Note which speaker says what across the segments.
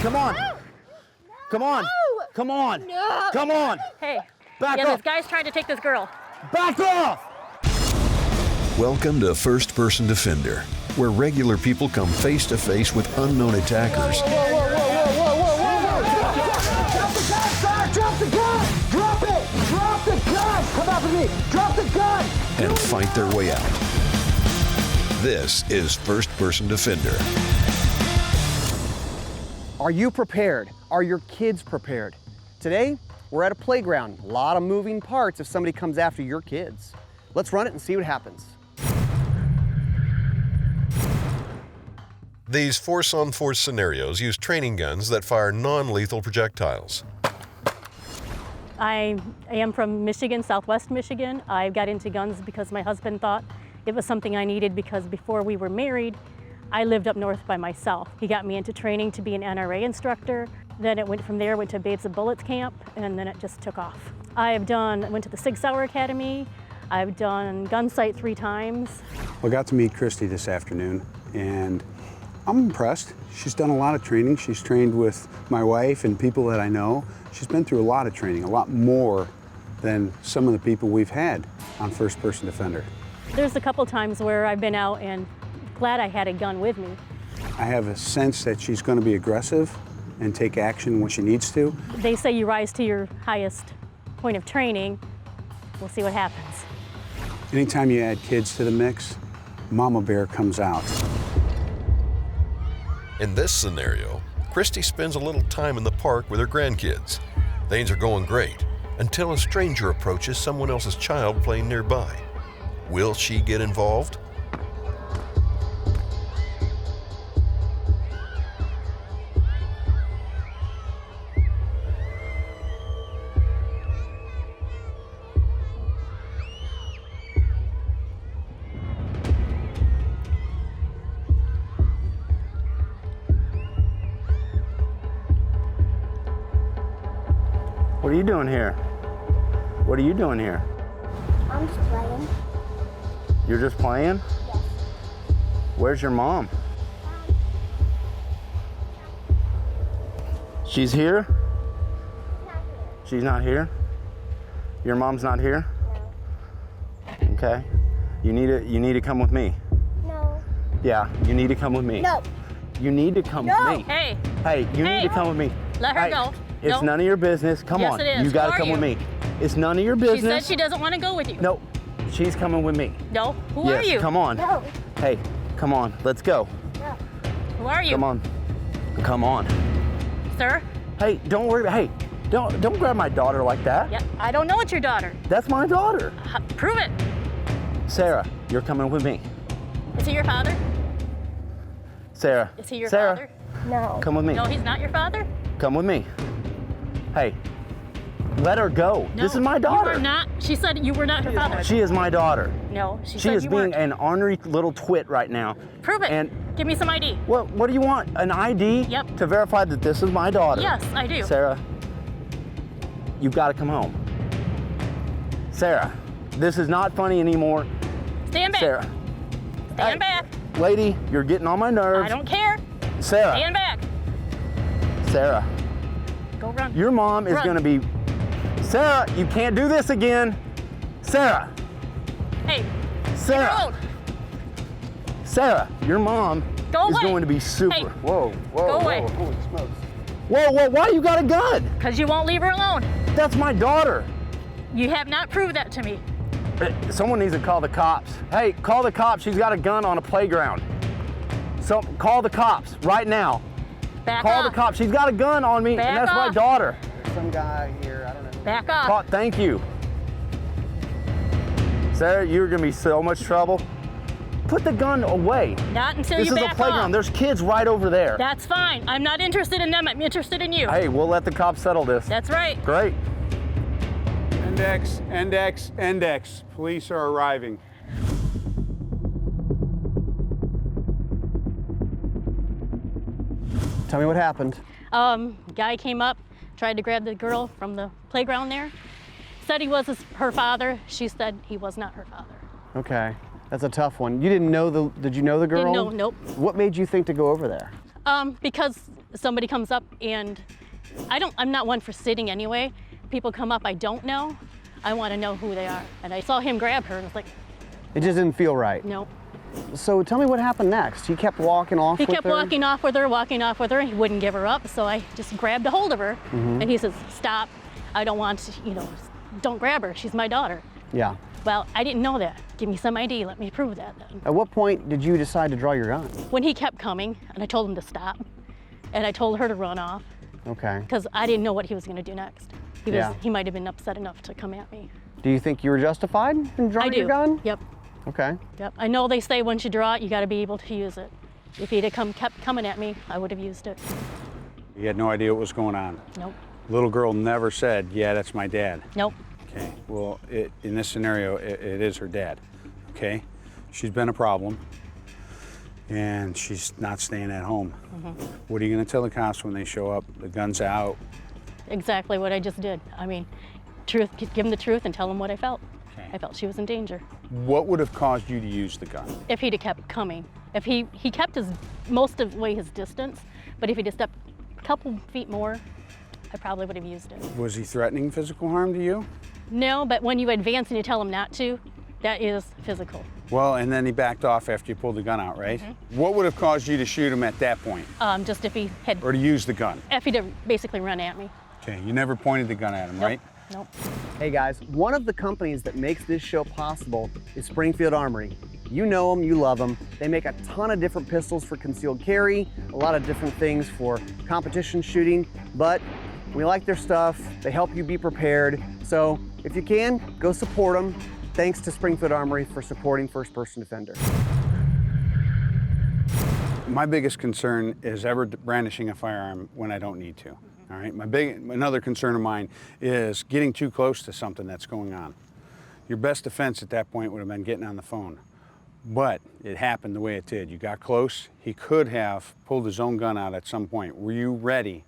Speaker 1: come on.
Speaker 2: No.
Speaker 1: Come on.
Speaker 2: No.
Speaker 1: Come on.
Speaker 2: No.
Speaker 1: Come on.
Speaker 3: Hey.
Speaker 1: Back
Speaker 3: yeah,
Speaker 1: off.
Speaker 3: this guy's trying to take this girl.
Speaker 1: Back off!
Speaker 4: Welcome to First Person Defender, where regular people come face to face with unknown attackers.
Speaker 1: Drop the gun! Drop it! Drop the gun! Come after me! Drop the gun!
Speaker 4: And fight their way out. This is First Person Defender.
Speaker 5: Are you prepared? Are your kids prepared? Today, we're at a playground. A lot of moving parts if somebody comes after your kids. Let's run it and see what happens.
Speaker 4: These force-on-force scenarios use training guns that fire non-lethal projectiles.
Speaker 3: I am from Michigan, Southwest Michigan. I got into guns because my husband thought it was something I needed because before we were married, I lived up north by myself. He got me into training to be an NRA instructor. Then it went from there, went to Babes of Bullets camp, and then it just took off. Went to the Sig Sauer Academy. I've done gun sight 3 times.
Speaker 6: Well, I got to meet Christy this afternoon, and I'm impressed. She's done a lot of training. She's trained with my wife and people that I know. She's been through a lot of training, a lot more than some of the people we've had on First Person Defender.
Speaker 3: There's a couple times where I've been out and glad I had a gun with me.
Speaker 6: I have a sense that she's going to be aggressive and take action when she needs to.
Speaker 3: They say you rise to your highest point of training. We'll see what happens.
Speaker 6: Anytime you add kids to the mix, Mama Bear comes out.
Speaker 4: In this scenario, Christy spends a little time in the park with her grandkids. Things are going great until a stranger approaches someone else's child playing nearby. Will she get involved?
Speaker 1: What are you doing here? What are you doing here?
Speaker 2: I'm just playing.
Speaker 1: You're just playing?
Speaker 2: Yes.
Speaker 1: Where's your mom? She's here?
Speaker 2: Not here.
Speaker 1: She's not here? Your mom's not here?
Speaker 2: No.
Speaker 1: Okay. You need to come with me.
Speaker 2: No.
Speaker 1: Yeah, you need to come with me.
Speaker 2: No.
Speaker 1: You need to come
Speaker 2: No.
Speaker 1: with me.
Speaker 3: Hey,
Speaker 1: Hey, you need to come with me.
Speaker 3: let her
Speaker 1: Hey,
Speaker 3: go.
Speaker 1: It's
Speaker 3: No.
Speaker 1: none of your business. Come
Speaker 3: Yes,
Speaker 1: on.
Speaker 3: it is.
Speaker 1: You got
Speaker 3: Who
Speaker 1: to
Speaker 3: are
Speaker 1: come with
Speaker 3: you?
Speaker 1: me. It's none of your
Speaker 3: She
Speaker 1: business.
Speaker 3: said she doesn't want to go with you.
Speaker 1: No, she's coming with me.
Speaker 3: No? Who
Speaker 1: Yes,
Speaker 3: are you?
Speaker 1: come on.
Speaker 2: No.
Speaker 1: Hey, come on. Let's go.
Speaker 2: No.
Speaker 3: Who are you?
Speaker 1: Come on. Come on.
Speaker 3: Sir?
Speaker 1: Hey, don't worry. Hey, don't grab my daughter like that.
Speaker 3: Yeah, I don't know it's your daughter.
Speaker 1: That's my daughter.
Speaker 3: Prove it.
Speaker 1: Sarah, you're coming with me.
Speaker 3: Is he your father?
Speaker 1: Sarah.
Speaker 3: Is he your
Speaker 1: Sarah,
Speaker 3: father?
Speaker 2: No.
Speaker 1: come with me.
Speaker 3: No, he's not your father?
Speaker 1: Come with me. Hey, let her go.
Speaker 3: No,
Speaker 1: This is my daughter.
Speaker 3: You are not. She said you were not her father.
Speaker 1: She is my daughter.
Speaker 3: No, she
Speaker 1: She
Speaker 3: said
Speaker 1: is
Speaker 3: you
Speaker 1: being
Speaker 3: weren't.
Speaker 1: an ornery little twit right now.
Speaker 3: Prove it.
Speaker 1: And
Speaker 3: Give me some ID.
Speaker 1: what do you want? An ID?
Speaker 3: Yep.
Speaker 1: To verify that this is my daughter?
Speaker 3: Yes, I do.
Speaker 1: Sarah, you've got to come home. Sarah, this is not funny anymore.
Speaker 3: Stand back.
Speaker 1: Sarah.
Speaker 3: Stand
Speaker 1: Hey,
Speaker 3: back.
Speaker 1: Lady, you're getting on my nerves.
Speaker 3: I don't care.
Speaker 1: Sarah.
Speaker 3: Stand back.
Speaker 1: Sarah,
Speaker 3: Go run.
Speaker 1: your mom is
Speaker 3: Run.
Speaker 1: going to be... Sarah, you can't do this again. Sarah.
Speaker 3: Hey,
Speaker 1: Sarah.
Speaker 3: road.
Speaker 1: Sarah, your mom
Speaker 3: Go
Speaker 1: is
Speaker 3: away.
Speaker 1: going to be super...
Speaker 3: Hey.
Speaker 1: Whoa, whoa,
Speaker 3: Go
Speaker 1: whoa.
Speaker 3: away.
Speaker 6: Holy smokes.
Speaker 1: Whoa, why you got a gun?
Speaker 3: Because you won't leave her alone.
Speaker 1: That's my daughter.
Speaker 3: You have not proved that to me.
Speaker 1: Someone needs to call the cops. Hey, call the cops. She's got a gun on a playground. So call the cops right now.
Speaker 3: Back
Speaker 1: Call
Speaker 3: off.
Speaker 1: the cops. She's got a gun on me,
Speaker 3: Back
Speaker 1: and that's my
Speaker 3: off.
Speaker 1: daughter.
Speaker 5: Some guy here, I don't know.
Speaker 3: Back off.
Speaker 1: Thank you. Sarah, you're gonna be so much trouble. Put the gun away.
Speaker 3: Not until
Speaker 1: This
Speaker 3: you
Speaker 1: is
Speaker 3: back
Speaker 1: a playground.
Speaker 3: off.
Speaker 1: There's kids right over there.
Speaker 3: That's fine. I'm not interested in them. I'm interested in you.
Speaker 1: Hey, we'll let the cops settle this.
Speaker 3: That's right.
Speaker 1: Great.
Speaker 6: Index, index, index. Police are arriving.
Speaker 5: Tell me what happened.
Speaker 3: Guy came up, tried to grab the girl from the playground there. Said he was her father. She said he was not her father.
Speaker 5: Okay, that's a tough one. You didn't know did you know the girl?
Speaker 3: Didn't know, nope.
Speaker 5: What made you think to go over there?
Speaker 3: Because somebody comes up and I'm not one for sitting anyway. People come up I don't know. I want to know who they are. And I saw him grab her and it's like,
Speaker 5: It just didn't feel right.
Speaker 3: no.
Speaker 5: So tell me what happened next. He kept walking off
Speaker 3: He
Speaker 5: with
Speaker 3: kept
Speaker 5: her?
Speaker 3: walking off with her, and he wouldn't give her up. So I just grabbed a hold of her and he says, stop. I don't want to, don't grab her. She's my daughter.
Speaker 5: Yeah.
Speaker 3: Well, I didn't know that. Give me some ID. Let me prove that then.
Speaker 5: At what point did you decide to draw your gun?
Speaker 3: When he kept coming and I told him to stop and I told her to run off
Speaker 5: Okay.
Speaker 3: because I didn't know what he was going to do next.
Speaker 5: Yeah.
Speaker 3: He might have been upset enough to come at me.
Speaker 5: Do you think you were justified in
Speaker 3: I
Speaker 5: drawing
Speaker 3: do.
Speaker 5: your gun?
Speaker 3: Yep.
Speaker 5: Okay.
Speaker 3: Yep. I know they say once you draw it, you got to be able to use it. If he'd have kept coming at me, I would have used it.
Speaker 6: You had no idea what was going on.
Speaker 3: Nope.
Speaker 6: Little girl never said, yeah, that's my dad.
Speaker 3: Nope.
Speaker 6: Okay, well, in this scenario, it is her dad, okay? She's been a problem, and she's not staying at home. What are you gonna tell the cops when they show up, the gun's out?
Speaker 3: Exactly what I just did. I mean, truth. Give them the truth and tell them what I felt.
Speaker 6: Okay.
Speaker 3: I felt she was in danger.
Speaker 6: What would have caused you to use the gun?
Speaker 3: If he'd have kept coming. If he kept most of the way his distance, but if he'd have stepped a couple feet more, I probably would have used it.
Speaker 6: Was he threatening physical harm to you?
Speaker 3: No, but when you advance and you tell him not to, that is physical.
Speaker 6: Well, and then he backed off after you pulled the gun out, right? What would have caused you to shoot him at that point,
Speaker 3: Just if he had,
Speaker 6: or to use the gun?
Speaker 3: if he'd have basically run at me.
Speaker 6: Okay, you never pointed the gun at him, right?
Speaker 3: Nope.
Speaker 5: Hey guys, one of the companies that makes this show possible is Springfield Armory. You know them, you love them. They make a ton of different pistols for concealed carry, a lot of different things for competition shooting, but we like their stuff. They help you be prepared. So if you can, go support them. Thanks to Springfield Armory for supporting First Person Defender.
Speaker 6: My biggest concern is ever brandishing a firearm when I don't need to. All right. Another concern of mine is getting too close to something that's going on. Your best defense at that point would have been getting on the phone, but it happened the way it did. You got close. He could have pulled his own gun out at some point. Were you ready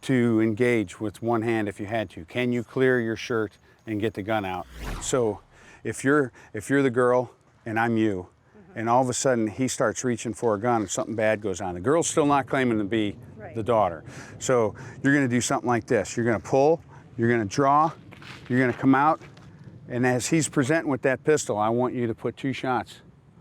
Speaker 6: to engage with one hand if you had to? Can you clear your shirt and get the gun out? So if you're the girl and I'm you, and all of a sudden he starts reaching for a gun and something bad goes on, the girl's still not claiming to be the daughter. So you're gonna do something like this. You're gonna pull, you're gonna draw, you're gonna come out, and as he's presenting with that pistol, I want you to put 2 shots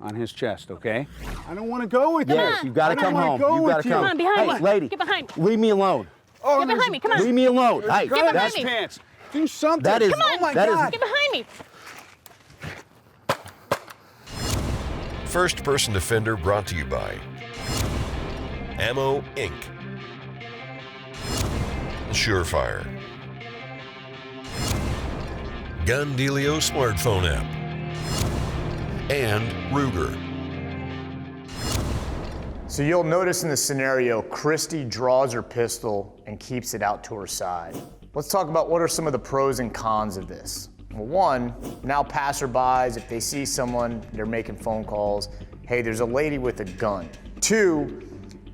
Speaker 6: on his chest, okay? I don't wanna go with you.
Speaker 1: Yes, you gotta come home. You gotta come.
Speaker 3: Come on, behind
Speaker 1: Hey,
Speaker 3: me.
Speaker 1: lady,
Speaker 3: Get behind me.
Speaker 1: leave me alone.
Speaker 6: Oh,
Speaker 3: Get behind me, come on.
Speaker 1: Leave me alone. Hey,
Speaker 3: Get behind
Speaker 1: that's
Speaker 3: me.
Speaker 6: pants. Do something.
Speaker 1: That is-
Speaker 3: Come on,
Speaker 6: oh my
Speaker 1: that is-
Speaker 6: God.
Speaker 3: get behind me.
Speaker 4: First Person Defender brought to you by Ammo Inc., Surefire, Gun Dealio smartphone app, and Ruger.
Speaker 7: So you'll notice in the scenario, Christy draws her pistol and keeps it out to her side. Let's talk about what are some of the pros and cons of this. Well, one, now passerbys, if they see someone, they're making phone calls, hey, there's a lady with a gun. 2,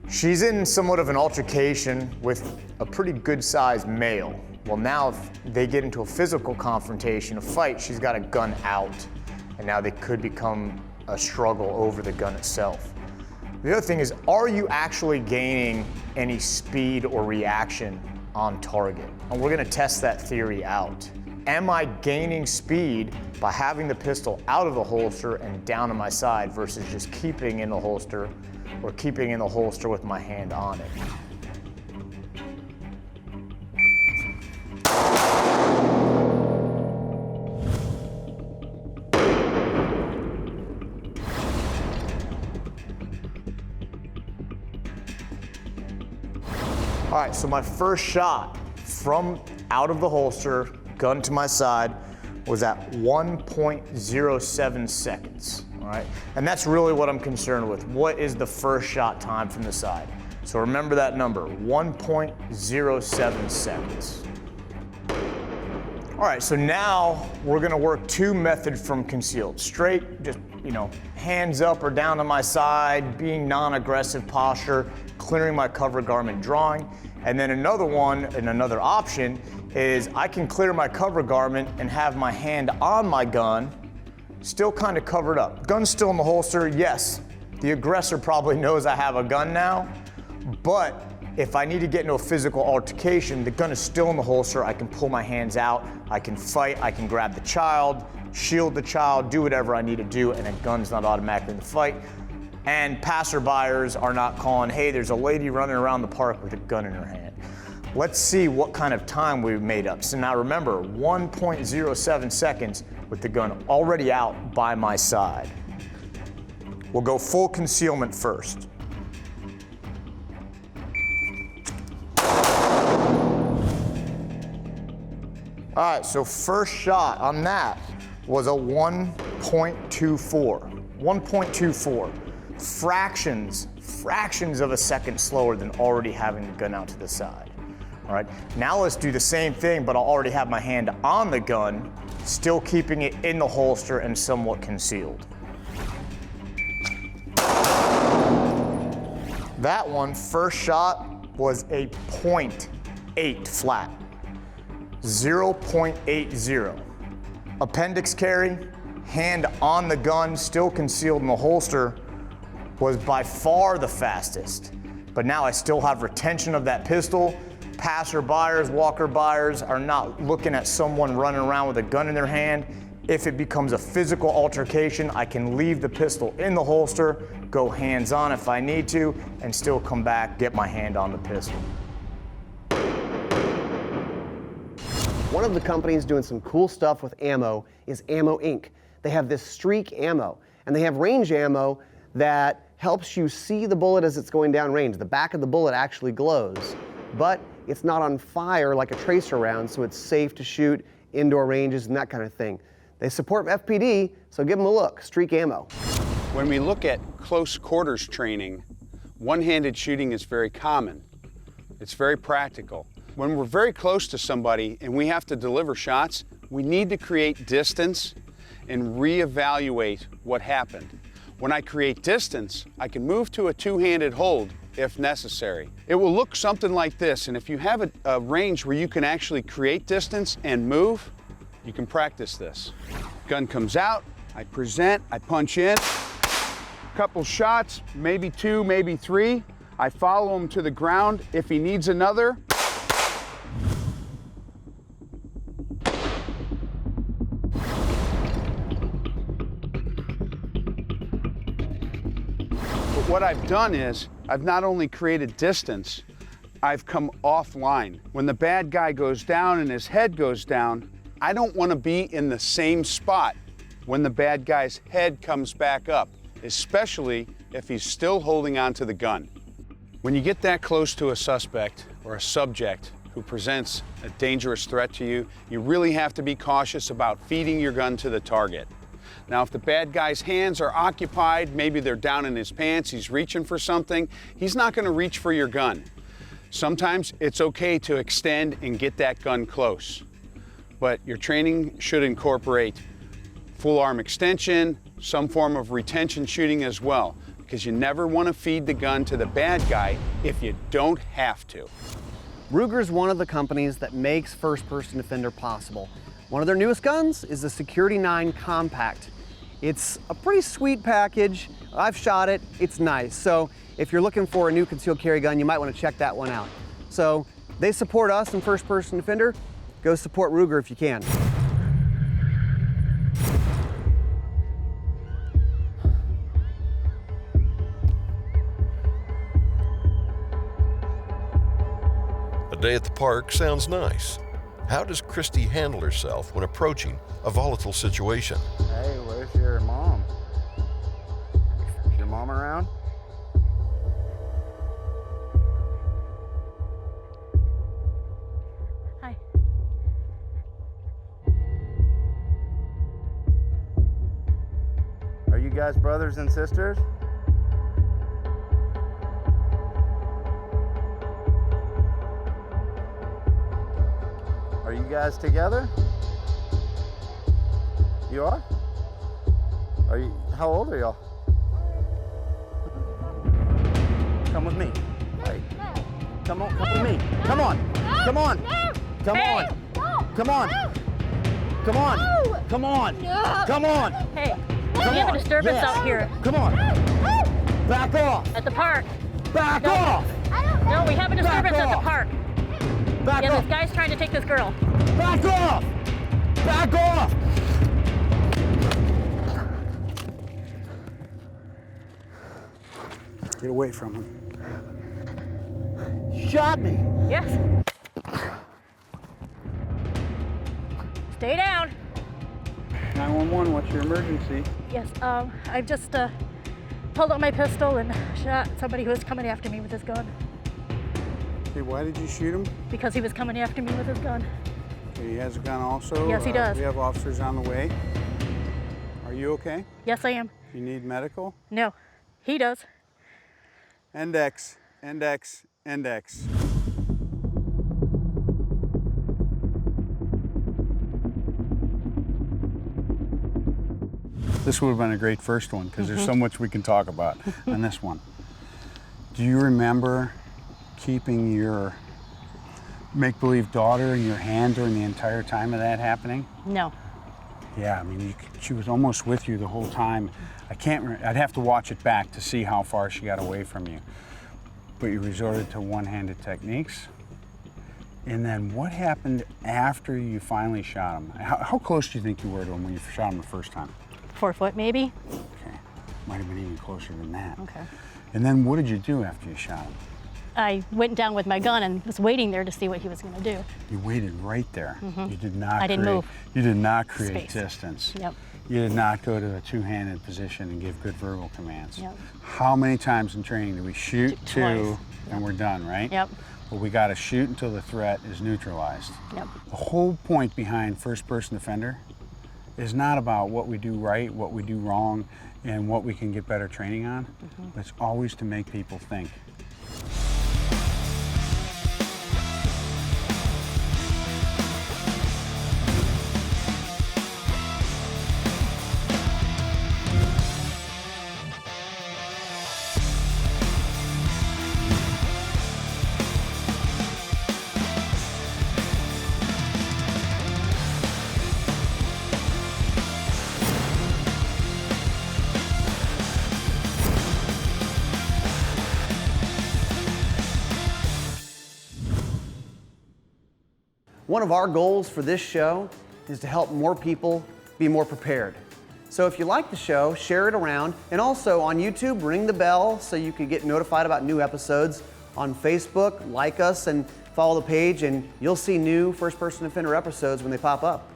Speaker 7: she's in somewhat of an altercation with a pretty good sized male. Well, now if they get into a physical confrontation, a fight, she's got a gun out, and now they could become a struggle over the gun itself. The other thing is, are you actually gaining any speed or reaction on target? And we're gonna test that theory out. Am I gaining speed by having the pistol out of the holster and down to my side versus just keeping in the holster or keeping in the holster with my hand on it? All right, so my first shot from out of the holster, gun to my side, was at 1.07 seconds, all right? And that's really what I'm concerned with. What is the first shot time from the side? So remember that number, 1.07 seconds. All right, so now we're gonna work 2 methods from concealed. Straight, just, hands up or down to my side, being non-aggressive posture, clearing my cover garment, drawing. And then another one, and another option, is I can clear my cover garment and have my hand on my gun, still kind of covered up. Gun's still in the holster, yes. The aggressor probably knows I have a gun now, But if I need to get into a physical altercation, the gun is still in the holster. I can pull my hands out, I can fight, I can grab the child, shield the child, do whatever I need to do, and a gun's not automatically in the fight. And passerbyers are not calling, hey, there's a lady running around the park with a gun in her hand. Let's see what kind of time we've made up. So now remember, 1.07 seconds with the gun already out by my side. We'll go full concealment first. All right, so first shot on that was a 1.24. 1.24. Fractions of a second slower than already having the gun out to the side. All right, now let's do the same thing, but I'll already have my hand on the gun, still keeping it in the holster and somewhat concealed. That one, first shot, was a 0.8 flat. 0.80. Appendix carry, hand on the gun, still concealed in the holster, was by far the fastest. But now I still have retention of that pistol. Passerbyers, walker-byers are not looking at someone running around with a gun in their hand. If it becomes a physical altercation, I can leave the pistol in the holster, go hands-on if I need to, and still come back, get my hand on the pistol.
Speaker 5: One of the companies doing some cool stuff with ammo is Ammo Inc. They have this streak ammo, and they have range ammo that helps you see the bullet as it's going down range. The back of the bullet actually glows, but it's not on fire like a tracer round, so it's safe to shoot indoor ranges and that kind of thing. They support FPD, so give them a look. Streak ammo.
Speaker 6: When we look at close quarters training, one-handed shooting is very common. It's very practical. When we're very close to somebody and we have to deliver shots, we need to create distance and reevaluate what happened. When I create distance, I can move to a two-handed hold if necessary. It will look something like this, and if you have a range where you can actually create distance and move, you can practice this. Gun comes out, I present, I punch in, couple shots, maybe two, maybe three. I follow him to the ground. If he needs another, what I've done is, I've not only created distance, I've come offline. When the bad guy goes down and his head goes down, I don't want to be in the same spot when the bad guy's head comes back up, especially if he's still holding on to the gun. When you get that close to a suspect or a subject who presents a dangerous threat to you, you really have to be cautious about feeding your gun to the target. Now, if the bad guy's hands are occupied, maybe they're down in his pants, he's reaching for something, he's not going to reach for your gun. Sometimes it's okay to extend and get that gun close, but your training should incorporate full arm extension, some form of retention shooting as well, because you never want to feed the gun to the bad guy if you don't have to.
Speaker 5: Ruger's one of the companies that makes first-person defender possible. One of their newest guns is the Security 9 Compact. It's a pretty sweet package. I've shot it, it's nice. So if you're looking for a new concealed carry gun, you might want to check that one out. So they support us in first-person defender. Go support Ruger if you can.
Speaker 4: A day at the park sounds nice. How does Christy handle herself when approaching a volatile situation?
Speaker 1: Hey, where's your mom? Is your mom around?
Speaker 3: Hi.
Speaker 1: Are you guys brothers and sisters? Are you guys together? You are? Are you, how old are y'all? Come with me. Hey. Come on, come with me. Come on. Come on. Come on. Come on. Come on. Come on. Come on.
Speaker 3: Hey,
Speaker 1: Come
Speaker 3: we have a
Speaker 1: on.
Speaker 3: disturbance
Speaker 1: Yes.
Speaker 3: out here
Speaker 1: Come on. Back off.
Speaker 3: at the park.
Speaker 1: Back
Speaker 3: No.
Speaker 1: off.
Speaker 3: No, we have a disturbance at the
Speaker 1: off.
Speaker 3: park.
Speaker 1: Back
Speaker 3: Yeah,
Speaker 1: off.
Speaker 3: this guy's trying to take this girl.
Speaker 1: Back off! Back off!
Speaker 6: Get away from him.
Speaker 1: Shot me.
Speaker 3: Yes. Stay down.
Speaker 6: 911, what's your emergency?
Speaker 3: Yes, I just pulled out my pistol and shot somebody who was coming after me with his gun
Speaker 6: Okay, why did you shoot him?
Speaker 3: because he was coming after me with his gun.
Speaker 6: Okay, he has a gun also.
Speaker 3: Yes, he does.
Speaker 6: We have officers on the way. Are you okay?
Speaker 3: Yes, I am.
Speaker 6: You need medical?
Speaker 3: No, he does.
Speaker 6: Index, index, index. This would have been a great first one because there's so much we can talk about on this one. Do you remember keeping your make-believe daughter in your hand during the entire time of that happening?
Speaker 3: No.
Speaker 6: Yeah, I mean, she was almost with you the whole time. I'd have to watch it back to see how far she got away from you. But you resorted to one-handed techniques. And then what happened after you finally shot him? How close do you think you were to him when you shot him the first time?
Speaker 3: 4 foot, maybe.
Speaker 6: Okay, might have been even closer than that.
Speaker 3: Okay.
Speaker 6: And then what did you do after you shot him?
Speaker 3: I went down with my gun and was waiting there to see what he was going to do.
Speaker 6: You waited right there. You did not
Speaker 3: I didn't move.
Speaker 6: You did not create
Speaker 3: Space.
Speaker 6: distance.
Speaker 3: Yep.
Speaker 6: You did not go to a two-handed position and give good verbal commands.
Speaker 3: Yep.
Speaker 6: How many times in training do we shoot
Speaker 3: Twice.
Speaker 6: two and we're done, right?
Speaker 3: Yep.
Speaker 6: But we got to shoot until the threat is neutralized.
Speaker 3: Yep.
Speaker 6: The whole point behind first-person offender is not about what we do right, what we do wrong, and what we can get better training on. But it's always to make people think.
Speaker 5: One of our goals for this show is to help more people be more prepared. So if you like the show, share it around, and also on YouTube, ring the bell so you can get notified about new episodes. On Facebook, like us and follow the page, and you'll see new First Person Offender episodes when they pop up.